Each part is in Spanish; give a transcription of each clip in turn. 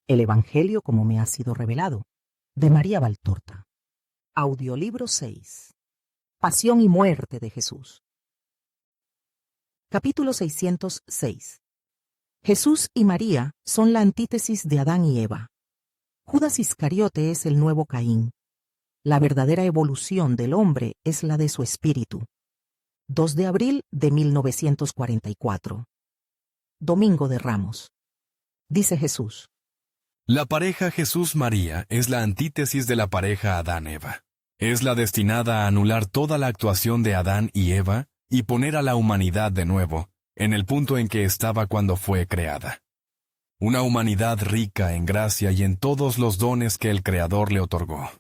El Evangelio como me ha sido revelado, de María Valtorta. Audiolibro 6. Pasión y muerte de Jesús. Capítulo 606. Jesús y María son la antítesis de Adán y Eva. Judas Iscariote es el nuevo Caín. La verdadera evolución del hombre es la de su espíritu. 2 de abril de 1944. Domingo de Ramos. Dice Jesús. La pareja Jesús-María es la antítesis de la pareja Adán-Eva. Es la destinada a anular toda la actuación de Adán y Eva y poner a la humanidad de nuevo en el punto en que estaba cuando fue creada. Una humanidad rica en gracia y en todos los dones que el Creador le otorgó.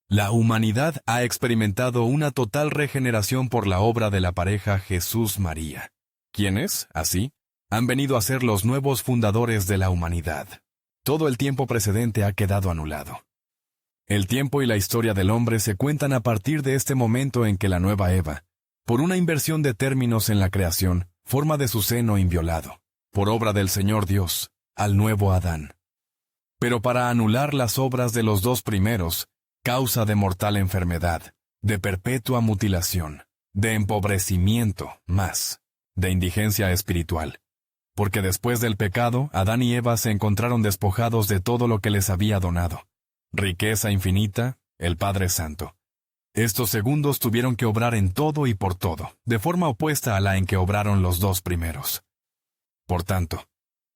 La humanidad ha experimentado una total regeneración por la obra de la pareja Jesús-María, quienes, así, han venido a ser los nuevos fundadores de la humanidad. Todo el tiempo precedente ha quedado anulado. El tiempo y la historia del hombre se cuentan a partir de este momento en que la nueva Eva, por una inversión de términos en la creación, forma de su seno inviolado, por obra del Señor Dios, al nuevo Adán. Pero para anular las obras de los dos primeros, causa de mortal enfermedad, de perpetua mutilación, de empobrecimiento, más, de indigencia espiritual. Porque después del pecado, Adán y Eva se encontraron despojados de todo lo que les había donado. Riqueza infinita, el Padre Santo. Estos segundos tuvieron que obrar en todo y por todo, de forma opuesta a la en que obraron los dos primeros. Por tanto,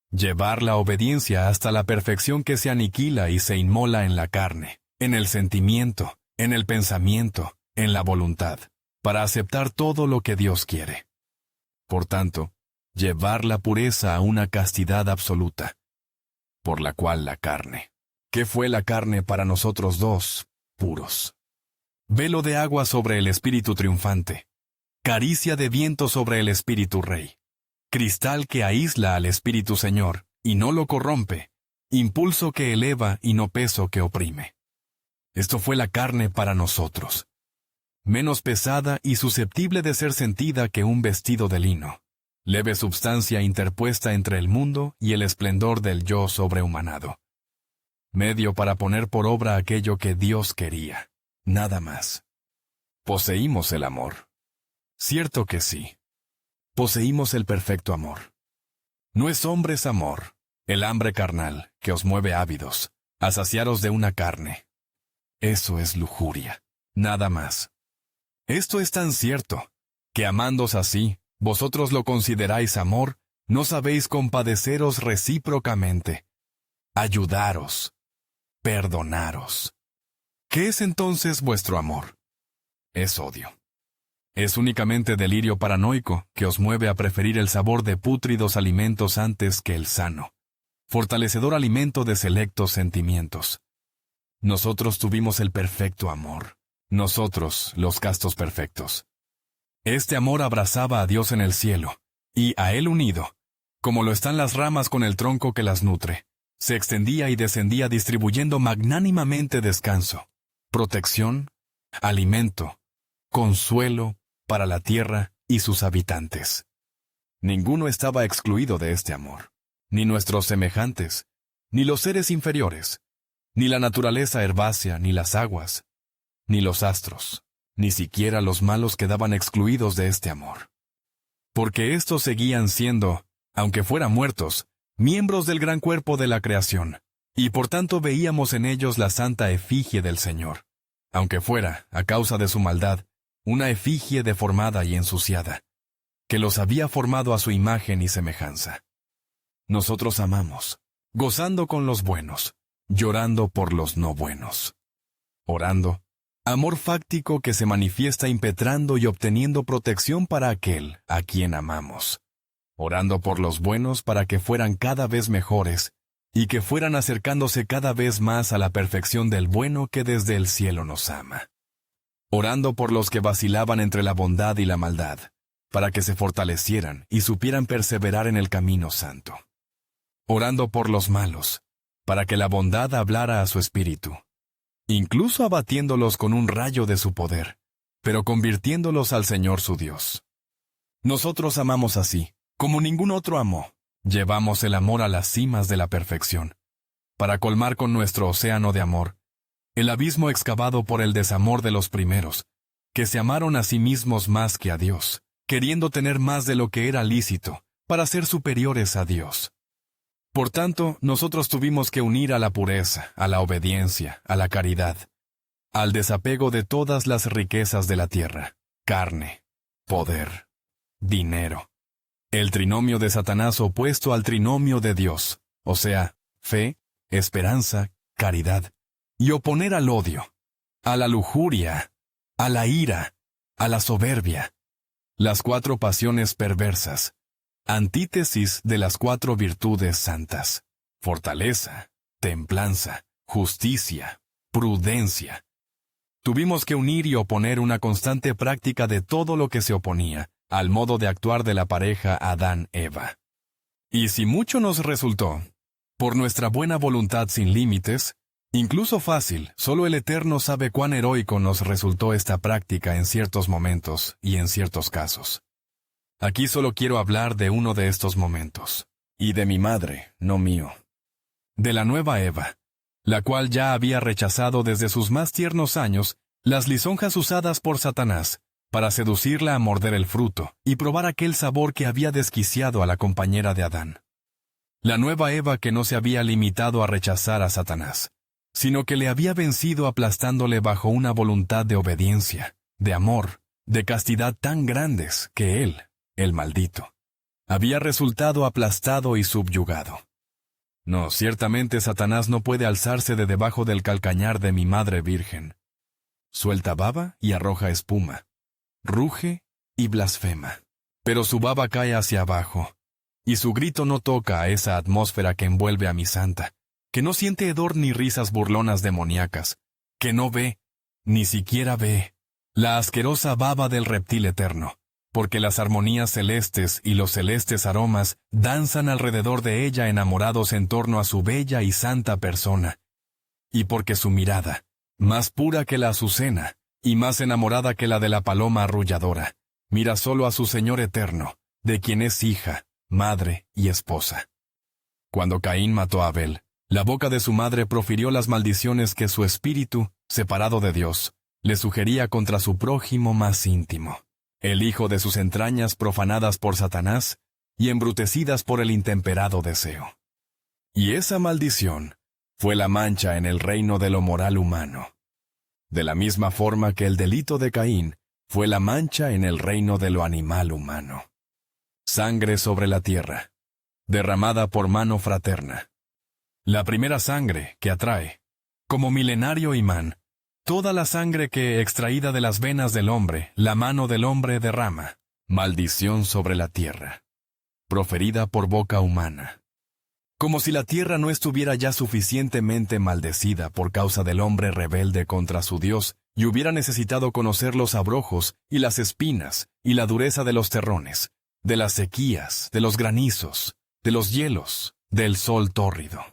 llevar la obediencia hasta la perfección que se aniquila y se inmola en la carne, en el sentimiento, en el pensamiento, en la voluntad, para aceptar todo lo que Dios quiere. Por tanto, llevar la pureza a una castidad absoluta, por la cual la carne. ¿Qué fue la carne para nosotros dos? Puros. Velo de agua sobre el espíritu triunfante, caricia de viento sobre el espíritu rey, cristal que aísla al espíritu Señor, y no lo corrompe, impulso que eleva y no peso que oprime. Esto fue la carne para nosotros, menos pesada y susceptible de ser sentida que un vestido de lino. Leve substancia interpuesta entre el mundo y el esplendor del yo sobrehumanado. Medio para poner por obra aquello que Dios quería, nada más. ¿Poseímos el amor? Cierto que sí. Poseímos el perfecto amor. No es hombres amor, el hambre carnal, que os mueve ávidos, a saciaros de una carne. Eso es lujuria, nada más. Esto es tan cierto, que amándos así, vosotros lo consideráis amor, no sabéis compadeceros recíprocamente, ayudaros, perdonaros. ¿Qué es entonces vuestro amor? Es odio. Es únicamente delirio paranoico que os mueve a preferir el sabor de pútridos alimentos antes que el sano, fortalecedor alimento de selectos sentimientos. Nosotros tuvimos el perfecto amor, nosotros los castos perfectos. Este amor abrazaba a Dios en el cielo, y a Él unido, como lo están las ramas con el tronco que las nutre, se extendía y descendía distribuyendo magnánimamente descanso, protección, alimento, consuelo para la tierra y sus habitantes. Ninguno estaba excluido de este amor, ni nuestros semejantes, ni los seres inferiores, ni la naturaleza herbácea, ni las aguas, ni los astros. Ni siquiera los malos quedaban excluidos de este amor. Porque estos seguían siendo, aunque fueran muertos, miembros del gran cuerpo de la creación, y por tanto veíamos en ellos la santa efigie del Señor, aunque fuera, a causa de su maldad, una efigie deformada y ensuciada, que los había formado a su imagen y semejanza. Nosotros amamos, gozando con los buenos, llorando por los no buenos, orando, amor fáctico que se manifiesta impetrando y obteniendo protección para aquel a quien amamos, orando por los buenos para que fueran cada vez mejores y que fueran acercándose cada vez más a la perfección del bueno que desde el cielo nos ama, orando por los que vacilaban entre la bondad y la maldad, para que se fortalecieran y supieran perseverar en el camino santo, orando por los malos, para que la bondad hablara a su espíritu, incluso abatiéndolos con un rayo de su poder, pero convirtiéndolos al Señor su Dios. Nosotros amamos así, como ningún otro amó, llevamos el amor a las cimas de la perfección, para colmar con nuestro océano de amor, el abismo excavado por el desamor de los primeros, que se amaron a sí mismos más que a Dios, queriendo tener más de lo que era lícito, para ser superiores a Dios. Por tanto, nosotros tuvimos que unir a la pureza, a la obediencia, a la caridad, al desapego de todas las riquezas de la tierra, carne, poder, dinero, el trinomio de Satanás opuesto al trinomio de Dios, o sea, fe, esperanza, caridad, y oponer al odio, a la lujuria, a la ira, a la soberbia, las 4 pasiones perversas, antítesis de las 4 virtudes santas, fortaleza, templanza, justicia, prudencia. Tuvimos que unir y oponer una constante práctica de todo lo que se oponía al modo de actuar de la pareja Adán-Eva. Y si mucho nos resultó, por nuestra buena voluntad sin límites, incluso fácil, solo el Eterno sabe cuán heroico nos resultó esta práctica en ciertos momentos y en ciertos casos. Aquí solo quiero hablar de uno de estos momentos, y de mi madre, no mío. De la nueva Eva, la cual ya había rechazado desde sus más tiernos años las lisonjas usadas por Satanás para seducirla a morder el fruto y probar aquel sabor que había desquiciado a la compañera de Adán. La nueva Eva que no se había limitado a rechazar a Satanás, sino que le había vencido aplastándole bajo una voluntad de obediencia, de amor, de castidad tan grandes que él, el maldito, había resultado aplastado y subyugado. No, ciertamente Satanás no puede alzarse de debajo del calcañar de mi madre virgen. Suelta baba y arroja espuma, ruge y blasfema, pero su baba cae hacia abajo, y su grito no toca a esa atmósfera que envuelve a mi santa, que no siente hedor ni risas burlonas demoníacas, que no ve, ni siquiera ve, la asquerosa baba del reptil eterno, porque las armonías celestes y los celestes aromas danzan alrededor de ella enamorados en torno a su bella y santa persona, y porque su mirada, más pura que la azucena, y más enamorada que la de la paloma arrulladora, mira solo a su Señor eterno, de quien es hija, madre y esposa. Cuando Caín mató a Abel, la boca de su madre profirió las maldiciones que su espíritu, separado de Dios, le sugería contra su prójimo más íntimo, el hijo de sus entrañas profanadas por Satanás y embrutecidas por el intemperado deseo. Y esa maldición fue la mancha en el reino de lo moral humano, de la misma forma que el delito de Caín fue la mancha en el reino de lo animal humano. Sangre sobre la tierra, derramada por mano fraterna. La primera sangre que atrae, como milenario imán, toda la sangre que, extraída de las venas del hombre, la mano del hombre derrama, maldición sobre la tierra, proferida por boca humana. Como si la tierra no estuviera ya suficientemente maldecida por causa del hombre rebelde contra su Dios y hubiera necesitado conocer los abrojos y las espinas y la dureza de los terrones, de las sequías, de los granizos, de los hielos, del sol tórrido.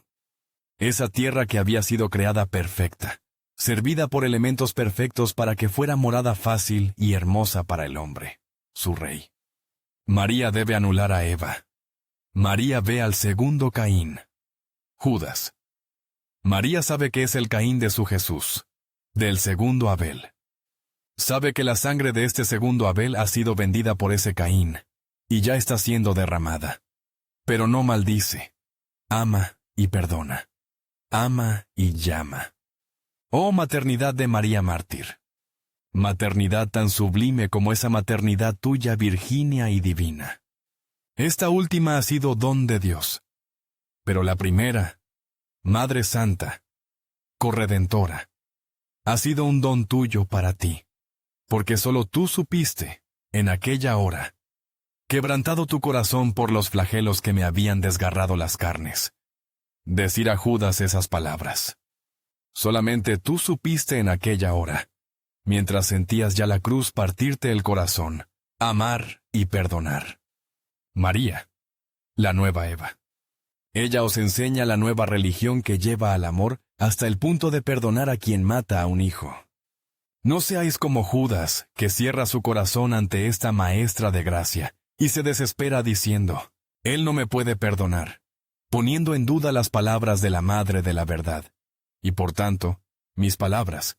Esa tierra que había sido creada perfecta, servida por elementos perfectos para que fuera morada fácil y hermosa para el hombre, su rey. María debe anular a Eva. María ve al segundo Caín, Judas. María sabe que es el Caín de su Jesús, del segundo Abel. Sabe que la sangre de este segundo Abel ha sido vendida por ese Caín, y ya está siendo derramada. Pero no maldice, ama y perdona, ama y llama. Oh maternidad de María mártir, maternidad tan sublime como esa maternidad tuya virginia y divina. Esta última ha sido don de Dios, pero la primera, Madre Santa, corredentora, ha sido un don tuyo para ti, porque solo tú supiste, en aquella hora, quebrantado tu corazón por los flagelos que me habían desgarrado las carnes, decir a Judas esas palabras. Solamente tú supiste en aquella hora, mientras sentías ya la cruz partirte el corazón, amar y perdonar. María, la nueva Eva. Ella os enseña la nueva religión que lleva al amor hasta el punto de perdonar a quien mata a un hijo. No seáis como Judas, que cierra su corazón ante esta maestra de gracia, y se desespera diciendo, «Él no me puede perdonar». poniendo en duda las palabras de la Madre de la Verdad, y por tanto, mis palabras,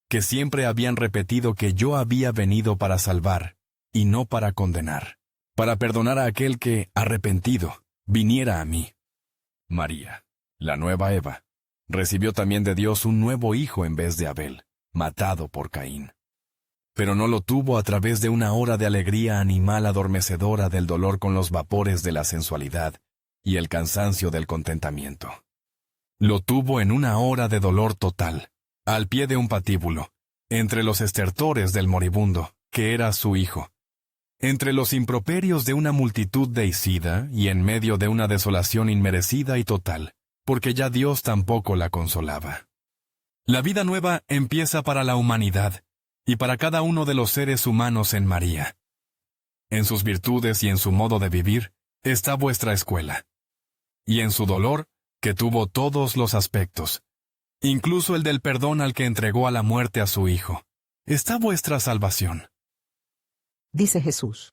que siempre habían repetido que yo había venido para salvar, y no para condenar, para perdonar a aquel que, arrepentido, viniera a mí. María, la nueva Eva, recibió también de Dios un nuevo hijo en vez de Abel, matado por Caín. Pero no lo tuvo a través de una hora de alegría animal adormecedora del dolor con los vapores de la sensualidad y el cansancio del contentamiento. Lo tuvo en una hora de dolor total, al pie de un patíbulo, entre los estertores del moribundo, que era su hijo, entre los improperios de una multitud deicida y en medio de una desolación inmerecida y total, porque ya Dios tampoco la consolaba. La vida nueva empieza para la humanidad y para cada uno de los seres humanos en María. En sus virtudes y en su modo de vivir está vuestra escuela. Y en su dolor, que tuvo todos los aspectos, incluso el del perdón al que entregó a la muerte a su Hijo, está vuestra salvación. Dice Jesús.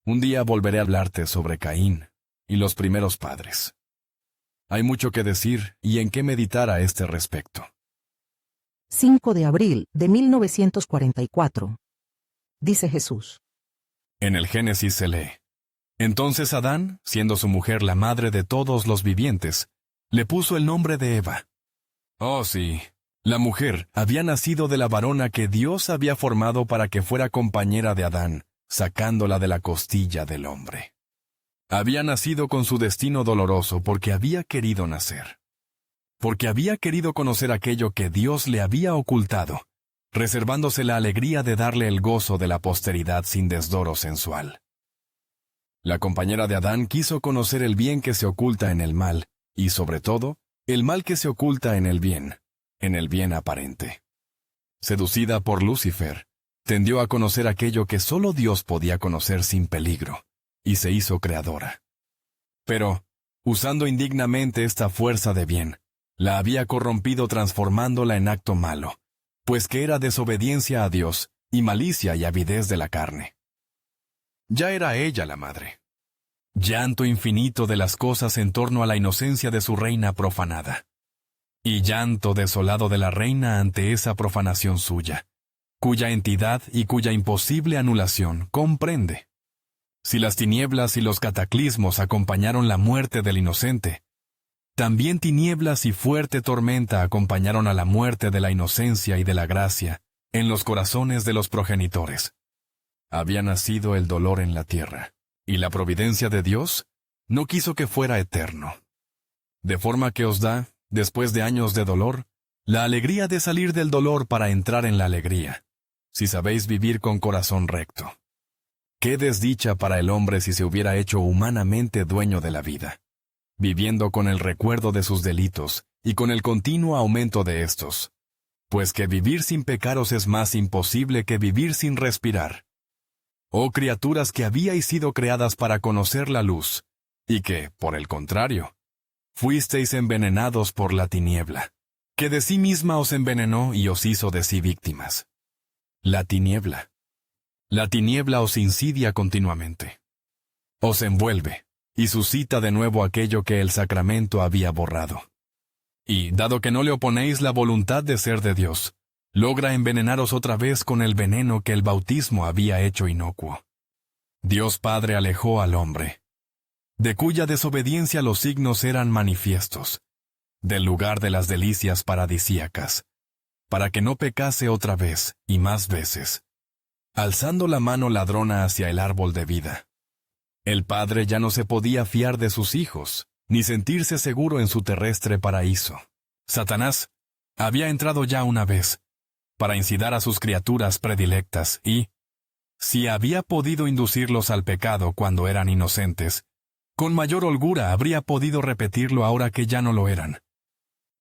Un día volveré a hablarte sobre Caín y los primeros padres. Hay mucho que decir y en qué meditar a este respecto. 5 de abril de 1944. Dice Jesús. En el Génesis se lee: Entonces Adán, siendo su mujer la madre de todos los vivientes, le puso el nombre de Eva. Oh sí, la mujer había nacido de la varona que Dios había formado para que fuera compañera de Adán, sacándola de la costilla del hombre. Había nacido con su destino doloroso porque había querido nacer. Porque había querido conocer aquello que Dios le había ocultado, reservándose la alegría de darle el gozo de la posteridad sin desdoro sensual. La compañera de Adán quiso conocer el bien que se oculta en el mal, y sobre todo, el mal que se oculta en el bien aparente. Seducida por Lucifer, tendió a conocer aquello que solo Dios podía conocer sin peligro, y se hizo creadora. Pero, usando indignamente esta fuerza de bien, la había corrompido transformándola en acto malo, pues que era desobediencia a Dios y malicia y avidez de la carne. Ya era ella la madre. Llanto infinito de las cosas en torno a la inocencia de su reina profanada. Y llanto desolado de la reina ante esa profanación suya, cuya entidad y cuya imposible anulación comprende. Si las tinieblas y los cataclismos acompañaron la muerte del inocente, también tinieblas y fuerte tormenta acompañaron a la muerte de la inocencia y de la gracia en los corazones de los progenitores. Había nacido el dolor en la tierra, y la providencia de Dios no quiso que fuera eterno. De forma que os da, después de años de dolor, la alegría de salir del dolor para entrar en la alegría, si sabéis vivir con corazón recto. Qué desdicha para el hombre si se hubiera hecho humanamente dueño de la vida, viviendo con el recuerdo de sus delitos y con el continuo aumento de estos, pues que vivir sin pecaros es más imposible que vivir sin respirar. Oh criaturas que habíais sido creadas para conocer la luz, y que, por el contrario, fuisteis envenenados por la tiniebla, que de sí misma os envenenó y os hizo de sí víctimas. La tiniebla os insidia continuamente. Os envuelve, y suscita de nuevo aquello que el sacramento había borrado. Y, dado que no le oponéis la voluntad de ser de Dios, logra envenenaros otra vez con el veneno que el bautismo había hecho inocuo. Dios Padre alejó al hombre, de cuya desobediencia los signos eran manifiestos, del lugar de las delicias paradisíacas, para que no pecase otra vez y más veces, alzando la mano ladrona hacia el árbol de vida. El Padre ya no se podía fiar de sus hijos, ni sentirse seguro en su terrestre paraíso. Satanás había entrado ya una vez, para incitar a sus criaturas predilectas y, si había podido inducirlos al pecado cuando eran inocentes, con mayor holgura habría podido repetirlo ahora que ya no lo eran.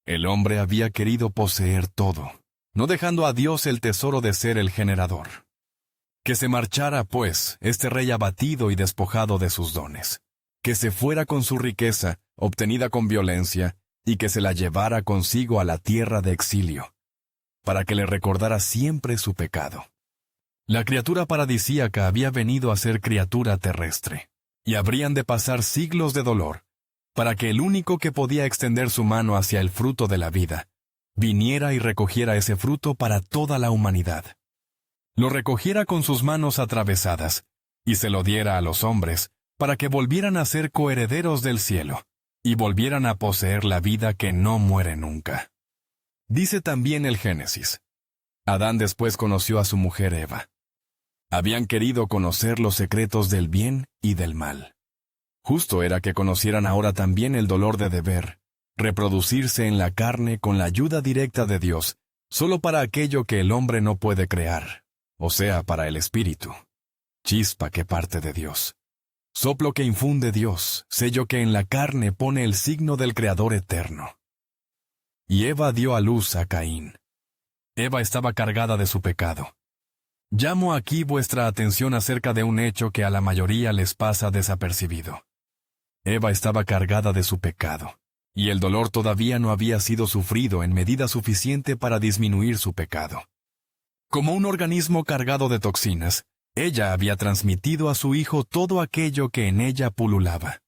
El hombre había querido poseer todo, no dejando a Dios el tesoro de ser el generador. Que se marchara, pues, este rey abatido y despojado de sus dones. Que se fuera con su riqueza, obtenida con violencia, y que se la llevara consigo a la tierra de exilio, para que le recordara siempre su pecado. La criatura paradisíaca había venido a ser criatura terrestre, y habrían de pasar siglos de dolor, para que el único que podía extender su mano hacia el fruto de la vida, viniera y recogiera ese fruto para toda la humanidad. Lo recogiera con sus manos atravesadas, y se lo diera a los hombres, para que volvieran a ser coherederos del cielo, y volvieran a poseer la vida que no muere nunca. Dice también el Génesis: Adán después conoció a su mujer Eva. Habían querido conocer los secretos del bien y del mal. Justo era que conocieran ahora también el dolor de deber, reproducirse en la carne con la ayuda directa de Dios, solo para aquello que el hombre no puede crear, o sea, para el espíritu. Chispa que parte de Dios. Soplo que infunde Dios, sello que en la carne pone el signo del Creador eterno. Y Eva dio a luz a Caín. Eva estaba cargada de su pecado. Llamo aquí vuestra atención acerca de un hecho que a la mayoría les pasa desapercibido. Eva estaba cargada de su pecado, y el dolor todavía no había sido sufrido en medida suficiente para disminuir su pecado. Como un organismo cargado de toxinas, ella había transmitido a su hijo todo aquello que en ella pululaba.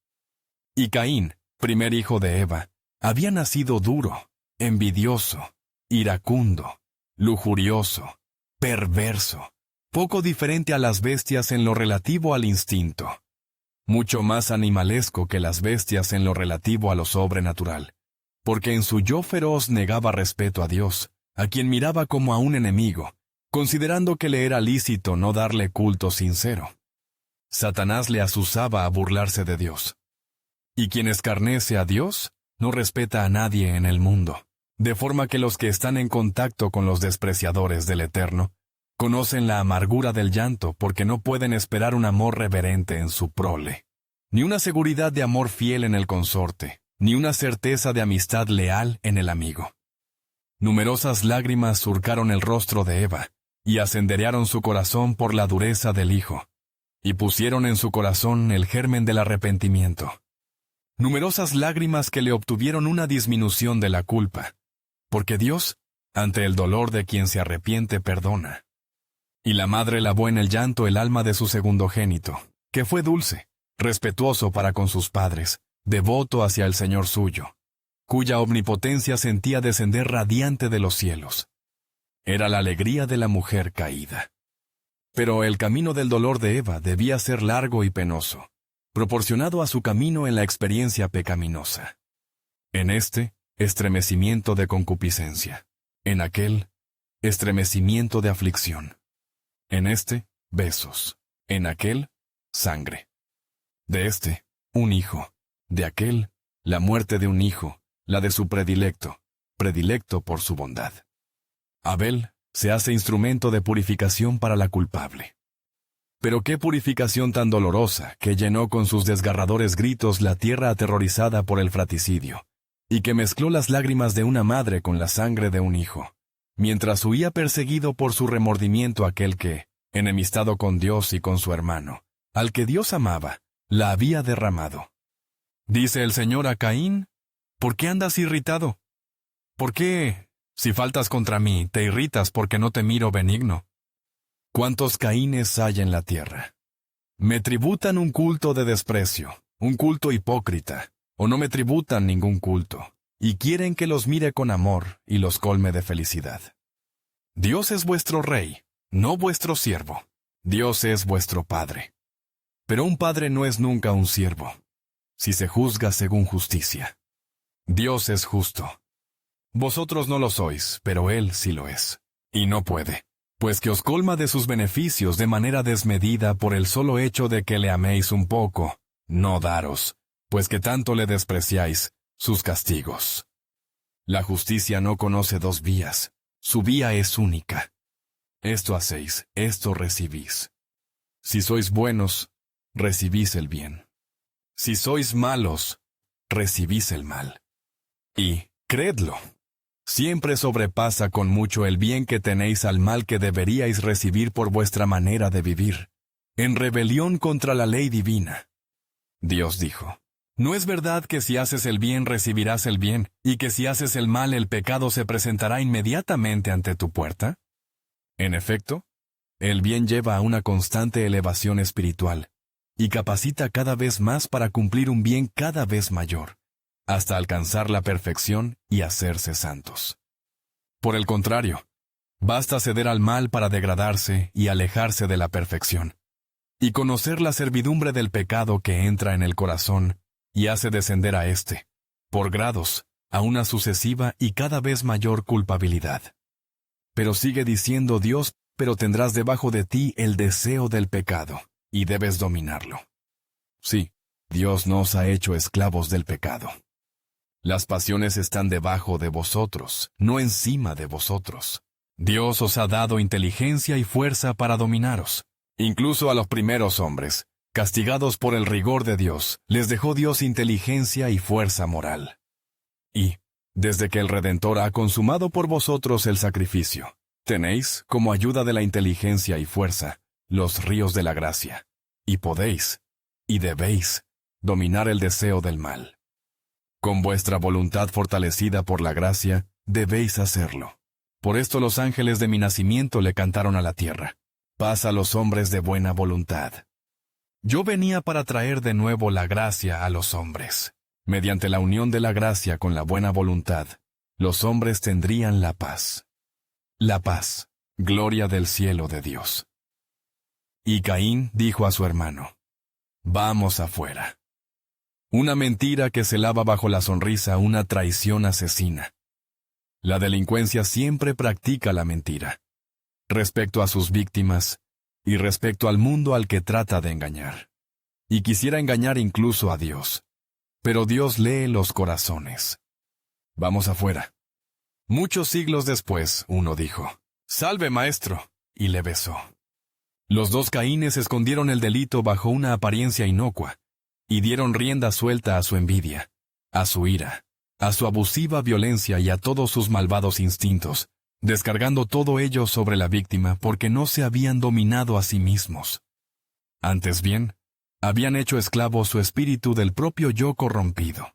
Y Caín, primer hijo de Eva, había nacido duro, envidioso, iracundo, lujurioso, perverso, poco diferente a las bestias en lo relativo al instinto, mucho más animalesco que las bestias en lo relativo a lo sobrenatural, porque en su yo feroz negaba respeto a Dios, a quien miraba como a un enemigo, considerando que le era lícito no darle culto sincero. Satanás le asusaba a burlarse de Dios. Y quien escarnece a Dios, no respeta a nadie en el mundo, de forma que los que están en contacto con los despreciadores del Eterno, conocen la amargura del llanto porque no pueden esperar un amor reverente en su prole, ni una seguridad de amor fiel en el consorte, ni una certeza de amistad leal en el amigo. Numerosas lágrimas surcaron el rostro de Eva, y asenderearon su corazón por la dureza del hijo, y pusieron en su corazón el germen del arrepentimiento. Numerosas lágrimas que le obtuvieron una disminución de la culpa, porque Dios, ante el dolor de quien se arrepiente, perdona. Y la madre lavó en el llanto el alma de su segundogénito, que fue dulce, respetuoso para con sus padres, devoto hacia el Señor suyo, cuya omnipotencia sentía descender radiante de los cielos. Era la alegría de la mujer caída. Pero el camino del dolor de Eva debía ser largo y penoso, proporcionado a su camino en la experiencia pecaminosa. En este, estremecimiento de concupiscencia. En aquel, estremecimiento de aflicción. En este, besos. En aquel, sangre. De este, un hijo. De aquel, la muerte de un hijo, la de su predilecto, predilecto por su bondad. Abel se hace instrumento de purificación para la culpable. Pero qué purificación tan dolorosa que llenó con sus desgarradores gritos la tierra aterrorizada por el fratricidio, y que mezcló las lágrimas de una madre con la sangre de un hijo, mientras huía perseguido por su remordimiento aquel que, enemistado con Dios y con su hermano, al que Dios amaba, la había derramado. Dice el Señor a Caín: ¿por qué andas irritado? ¿Por qué, si faltas contra mí, te irritas porque no te miro benigno? ¿Cuántos Caínes hay en la tierra? Me tributan un culto de desprecio, un culto hipócrita, o no me tributan ningún culto, y quieren que los mire con amor y los colme de felicidad. Dios es vuestro Rey, no vuestro siervo. Dios es vuestro Padre. Pero un padre no es nunca un siervo, si se juzga según justicia. Dios es justo. Vosotros no lo sois, pero Él sí lo es, y no puede, pues que os colma de sus beneficios de manera desmedida por el solo hecho de que le améis un poco, no daros, pues que tanto le despreciáis, sus castigos. La justicia no conoce dos vías, su vía es única. Esto hacéis, esto recibís. Si sois buenos, recibís el bien. Si sois malos, recibís el mal. Y, creedlo, siempre sobrepasa con mucho el bien que tenéis al mal que deberíais recibir por vuestra manera de vivir, en rebelión contra la ley divina. Dios dijo: ¿no es verdad que si haces el bien recibirás el bien, y que si haces el mal el pecado se presentará inmediatamente ante tu puerta? En efecto, el bien lleva a una constante elevación espiritual, y capacita cada vez más para cumplir un bien cada vez mayor, hasta alcanzar la perfección y hacerse santos. Por el contrario, basta ceder al mal para degradarse y alejarse de la perfección, y conocer la servidumbre del pecado que entra en el corazón y hace descender a éste, por grados, a una sucesiva y cada vez mayor culpabilidad. Pero sigue diciendo Dios, pero tendrás debajo de ti el deseo del pecado, y debes dominarlo. Sí, Dios no os ha hecho esclavos del pecado. Las pasiones están debajo de vosotros, no encima de vosotros. Dios os ha dado inteligencia y fuerza para dominaros. Incluso a los primeros hombres, castigados por el rigor de Dios, les dejó Dios inteligencia y fuerza moral. Y, desde que el Redentor ha consumado por vosotros el sacrificio, tenéis, como ayuda de la inteligencia y fuerza, los ríos de la gracia, y podéis, y debéis, dominar el deseo del mal. Con vuestra voluntad fortalecida por la gracia, debéis hacerlo. Por esto los ángeles de mi nacimiento le cantaron a la tierra: paz a los hombres de buena voluntad. Yo venía para traer de nuevo la gracia a los hombres. Mediante la unión de la gracia con la buena voluntad, los hombres tendrían la paz. La paz, gloria del cielo de Dios. Y Caín dijo a su hermano: vamos afuera. Una mentira que se lava bajo la sonrisa una traición asesina. La delincuencia siempre practica la mentira, respecto a sus víctimas y respecto al mundo al que trata de engañar. Y quisiera engañar incluso a Dios. Pero Dios lee los corazones. Vamos afuera. Muchos siglos después, uno dijo: salve, maestro, y le besó. Los dos Caínes escondieron el delito bajo una apariencia inocua, y dieron rienda suelta a su envidia, a su ira, a su abusiva violencia y a todos sus malvados instintos, descargando todo ello sobre la víctima porque no se habían dominado a sí mismos. Antes bien, habían hecho esclavo su espíritu del propio yo corrompido.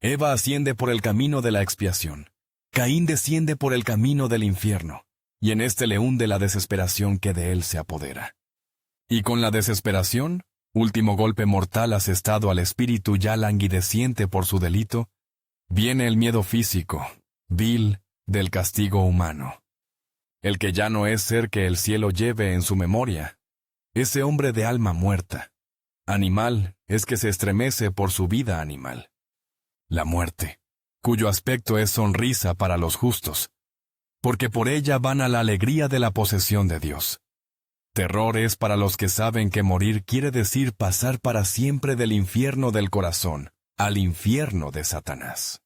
Eva asciende por el camino de la expiación. Caín desciende por el camino del infierno, y en éste le hunde la desesperación que de él se apodera. Y con la desesperación, último golpe mortal asestado al espíritu ya languideciente por su delito, viene el miedo físico, vil, del castigo humano. El que ya no es ser que el cielo lleve en su memoria, ese hombre de alma muerta. Animal es que se estremece por su vida animal. La muerte, cuyo aspecto es sonrisa para los justos, porque por ella van a la alegría de la posesión de Dios. Terror es para los que saben que morir quiere decir pasar para siempre del infierno del corazón al infierno de Satanás.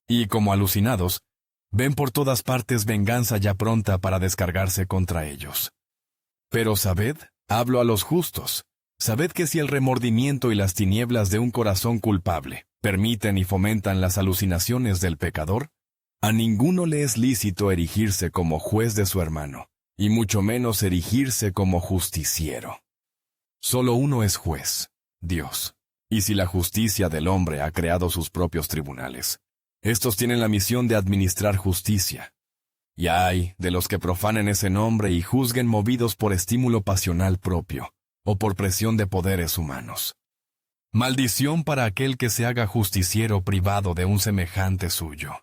Y como alucinados, ven por todas partes venganza ya pronta para descargarse contra ellos. Pero sabed, hablo a los justos, sabed que si el remordimiento y las tinieblas de un corazón culpable permiten y fomentan las alucinaciones del pecador, a ninguno le es lícito erigirse como juez de su hermano, y mucho menos erigirse como justiciero. Solo uno es juez, Dios, y si la justicia del hombre ha creado sus propios tribunales, estos tienen la misión de administrar justicia. Y ay de los que profanen ese nombre y juzguen movidos por estímulo pasional propio, o por presión de poderes humanos. Maldición para aquel que se haga justiciero privado de un semejante suyo.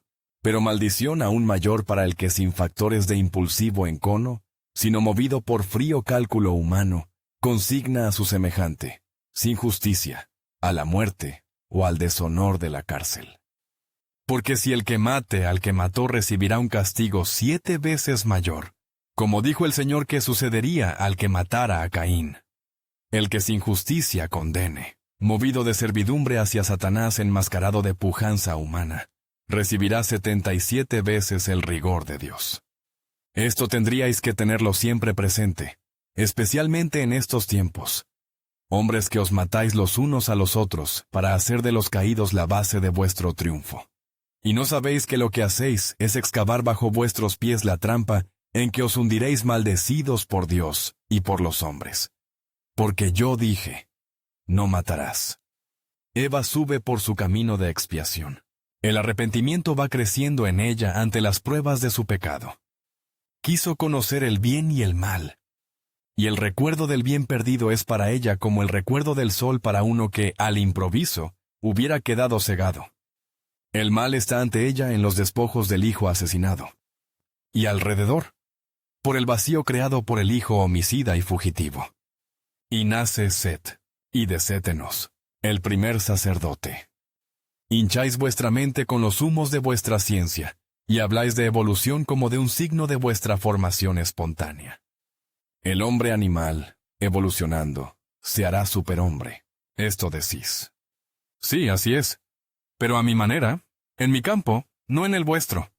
Pero maldición aún mayor para el que sin factores de impulsivo encono, sino movido por frío cálculo humano, consigna a su semejante, sin justicia, a la muerte o al deshonor de la cárcel. Porque si el que mate al que mató recibirá un castigo 7 veces mayor, como dijo el Señor que sucedería al que matara a Caín. El que sin justicia condene, movido de servidumbre hacia Satanás enmascarado de pujanza humana, recibirá 77 veces el rigor de Dios. Esto tendríais que tenerlo siempre presente, especialmente en estos tiempos. Hombres que os matáis los unos a los otros para hacer de los caídos la base de vuestro triunfo. Y no sabéis que lo que hacéis es excavar bajo vuestros pies la trampa en que os hundiréis maldecidos por Dios y por los hombres. Porque yo dije, no matarás. Eva sube por su camino de expiación. El arrepentimiento va creciendo en ella ante las pruebas de su pecado. Quiso conocer el bien y el mal. Y el recuerdo del bien perdido es para ella como el recuerdo del sol para uno que, al improviso, hubiera quedado cegado. El mal está ante ella en los despojos del hijo asesinado. Y alrededor, por el vacío creado por el hijo homicida y fugitivo. Y nace Set, y de Set Enos, el primer sacerdote. Hincháis vuestra mente con los humos de vuestra ciencia, y habláis de evolución como de un signo de vuestra formación espontánea. El hombre animal, evolucionando, se hará superhombre. Esto decís. Sí, así es. Pero a mi manera, en mi campo, no en el vuestro.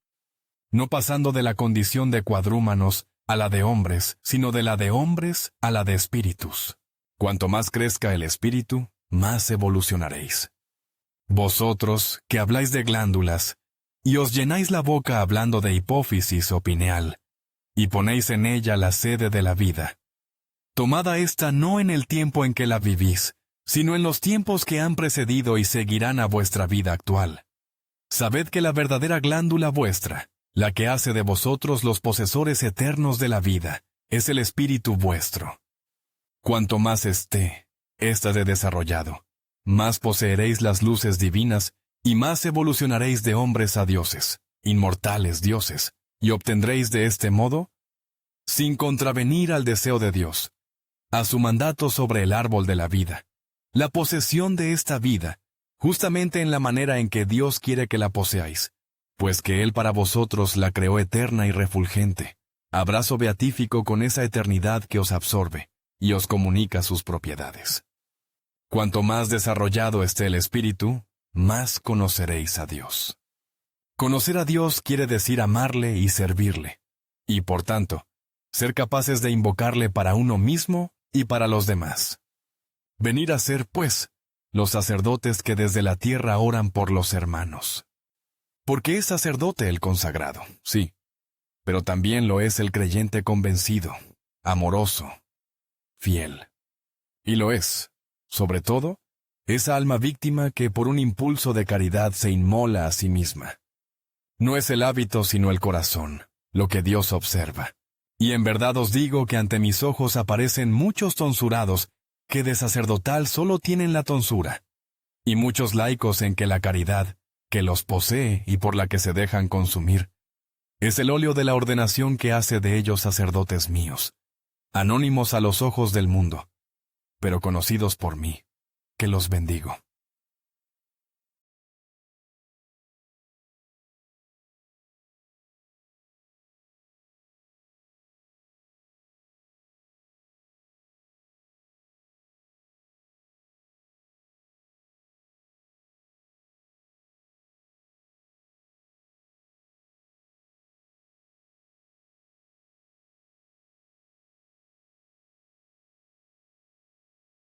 No pasando de la condición de cuadrúmanos a la de hombres, sino de la de hombres a la de espíritus. Cuanto más crezca el espíritu, más evolucionaréis. Vosotros, que habláis de glándulas, y os llenáis la boca hablando de hipófisis o pineal, y ponéis en ella la sede de la vida. Tomada esta no en el tiempo en que la vivís, sino en los tiempos que han precedido y seguirán a vuestra vida actual. Sabed que la verdadera glándula vuestra, la que hace de vosotros los posesores eternos de la vida, es el espíritu vuestro. Cuanto más esté, ésta de desarrollado, más poseeréis las luces divinas y más evolucionaréis de hombres a dioses, inmortales dioses, y obtendréis de este modo, sin contravenir al deseo de Dios, a su mandato sobre el árbol de la vida, la posesión de esta vida, justamente en la manera en que Dios quiere que la poseáis, pues que Él para vosotros la creó eterna y refulgente, abrazo beatífico con esa eternidad que os absorbe y os comunica sus propiedades. Cuanto más desarrollado esté el espíritu, más conoceréis a Dios. Conocer a Dios quiere decir amarle y servirle, y por tanto, ser capaces de invocarle para uno mismo y para los demás. Venir a ser, pues, los sacerdotes que desde la tierra oran por los hermanos. Porque es sacerdote el consagrado, sí, pero también lo es el creyente convencido, amoroso, fiel. Y lo es, sobre todo, esa alma víctima que por un impulso de caridad se inmola a sí misma. No es el hábito sino el corazón, lo que Dios observa. Y en verdad os digo que ante mis ojos aparecen muchos tonsurados que de sacerdotal solo tienen la tonsura, y muchos laicos en que la caridad, que los posee y por la que se dejan consumir, es el óleo de la ordenación que hace de ellos sacerdotes míos, anónimos a los ojos del mundo, pero conocidos por mí, que los bendigo.